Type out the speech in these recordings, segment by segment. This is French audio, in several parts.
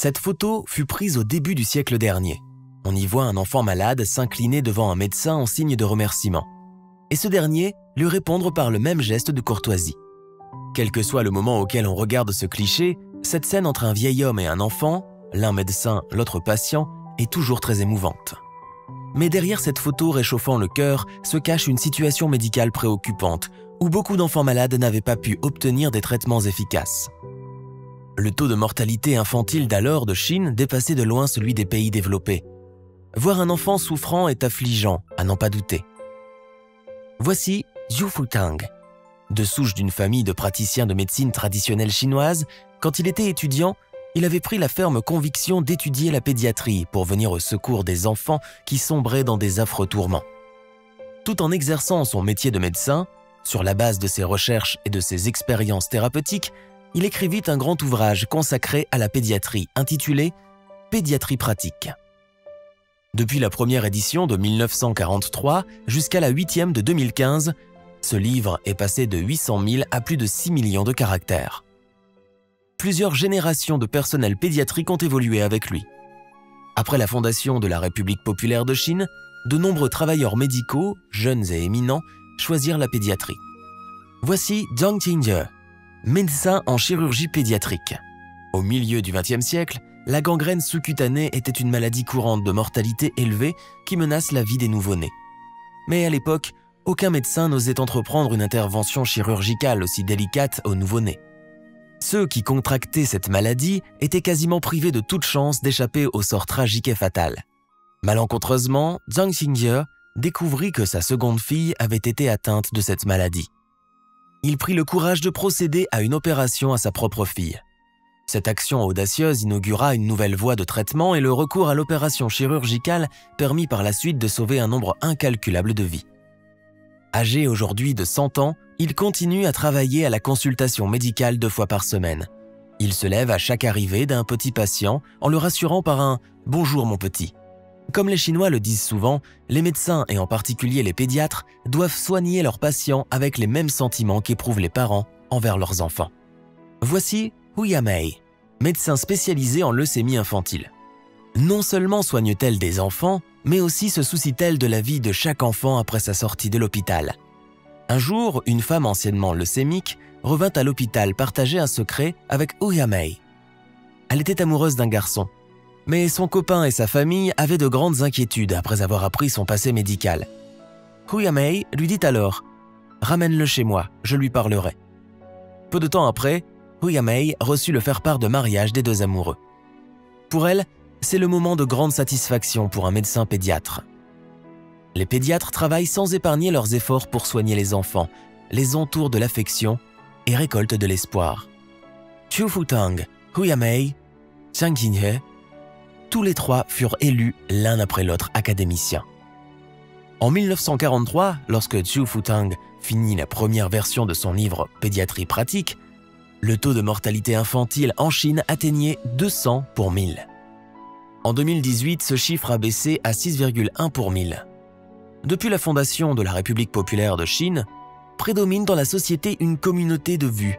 Cette photo fut prise au début du siècle dernier. On y voit un enfant malade s'incliner devant un médecin en signe de remerciement. Et ce dernier lui répondre par le même geste de courtoisie. Quel que soit le moment auquel on regarde ce cliché, cette scène entre un vieil homme et un enfant, l'un médecin, l'autre patient, est toujours très émouvante. Mais derrière cette photo réchauffant le cœur se cache une situation médicale préoccupante, où beaucoup d'enfants malades n'avaient pas pu obtenir des traitements efficaces. Le taux de mortalité infantile d'alors de Chine dépassait de loin celui des pays développés. Voir un enfant souffrant est affligeant, à n'en pas douter. Voici Zhu Futang. De souche d'une famille de praticiens de médecine traditionnelle chinoise, quand il était étudiant, il avait pris la ferme conviction d'étudier la pédiatrie pour venir au secours des enfants qui sombraient dans des affreux tourments. Tout en exerçant son métier de médecin, sur la base de ses recherches et de ses expériences thérapeutiques, il écrivit un grand ouvrage consacré à la pédiatrie intitulé « Pédiatrie pratique ». Depuis la première édition de 1943 jusqu'à la 8e de 2015, ce livre est passé de 800 000 à plus de 6 millions de caractères. Plusieurs générations de personnel pédiatrique ont évolué avec lui. Après la fondation de la République populaire de Chine, de nombreux travailleurs médicaux, jeunes et éminents, choisirent la pédiatrie. Voici Zhang Qingye, médecin en chirurgie pédiatrique. Au milieu du XXe siècle, la gangrène sous-cutanée était une maladie courante de mortalité élevée qui menace la vie des nouveau-nés. Mais à l'époque, aucun médecin n'osait entreprendre une intervention chirurgicale aussi délicate aux nouveau-nés. Ceux qui contractaient cette maladie étaient quasiment privés de toute chance d'échapper au sort tragique et fatal. Malencontreusement, Zhang Qingye découvrit que sa seconde fille avait été atteinte de cette maladie. Il prit le courage de procéder à une opération à sa propre fille. Cette action audacieuse inaugura une nouvelle voie de traitement et le recours à l'opération chirurgicale permit par la suite de sauver un nombre incalculable de vies. Âgé aujourd'hui de 100 ans, il continue à travailler à la consultation médicale 2 fois par semaine. Il se lève à chaque arrivée d'un petit patient en le rassurant par un « Bonjour mon petit ». Comme les Chinois le disent souvent, les médecins et en particulier les pédiatres doivent soigner leurs patients avec les mêmes sentiments qu'éprouvent les parents envers leurs enfants. Voici Hu Yamei, médecin spécialisé en leucémie infantile. Non seulement soigne-t-elle des enfants, mais aussi se soucie-t-elle de la vie de chaque enfant après sa sortie de l'hôpital. Un jour, une femme anciennement leucémique revint à l'hôpital partager un secret avec Hu Yamei. Elle était amoureuse d'un garçon, mais son copain et sa famille avaient de grandes inquiétudes après avoir appris son passé médical. Hu Yamei lui dit alors « Ramène-le chez moi, je lui parlerai ». Peu de temps après, Hu Yamei reçut le faire-part de mariage des deux amoureux. Pour elle, c'est le moment de grande satisfaction pour un médecin pédiatre. Les pédiatres travaillent sans épargner leurs efforts pour soigner les enfants, les entourent de l'affection et récoltent de l'espoir. Zhu Futang, Hu Yamei, Zhang Qingye, tous les trois furent élus l'un après l'autre académiciens. En 1943, lorsque Zhu Futang finit la première version de son livre « Pédiatrie pratique », le taux de mortalité infantile en Chine atteignait 200 pour 1000. En 2018, ce chiffre a baissé à 6,1 pour 1000. Depuis la fondation de la République populaire de Chine, prédomine dans la société une communauté de vues,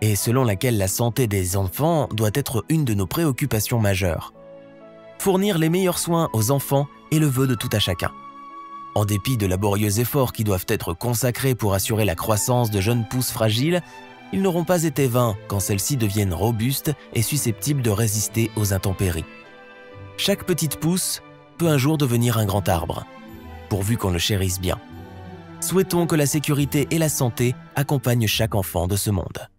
et selon laquelle la santé des enfants doit être une de nos préoccupations majeures. Fournir les meilleurs soins aux enfants est le vœu de tout à chacun. En dépit de laborieux efforts qui doivent être consacrés pour assurer la croissance de jeunes pousses fragiles, ils n'auront pas été vains quand celles-ci deviennent robustes et susceptibles de résister aux intempéries. Chaque petite pousse peut un jour devenir un grand arbre, pourvu qu'on le chérisse bien. Souhaitons que la sécurité et la santé accompagnent chaque enfant de ce monde.